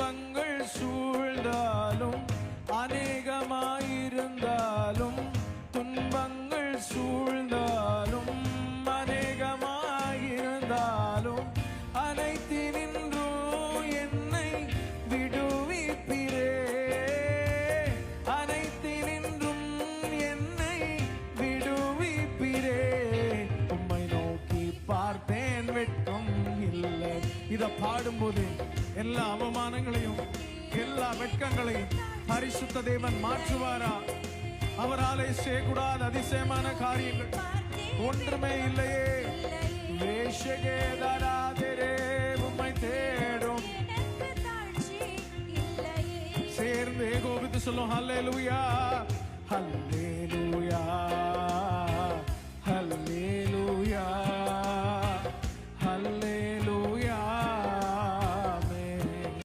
துன்பங்கள் சூழ்ந்தாலும் அநேகமாயிருந்தாலும், துன்பங்கள் சூழ்ந்தாலும் அநேகமாயிருந்தாலும் அனைத்தினின்றும் என்னை விடுவிப்பீரே. அனைத்தினின்றும் என்னை விடுவிப்பீரே. உம்மை நோக்கி பார்த்தேன், வெட்கம் இல்லை. இத பாடும்போது எல்லா அவமானங்களையும் எல்லா வெட்கங்களையும் பரிசுத்த தேவன் மாற்றுவாரா? அவராலே செய்யக்கூடாத அதிசயமான காரியங்கள் ஒன்றுமே இல்லையே. வேஷகேதராதரே உம்மை தேடும். சேர்ந்து ஏகோபித்து சொல்லும் ஹல்லேலூயா, ஹல்லேலூயா,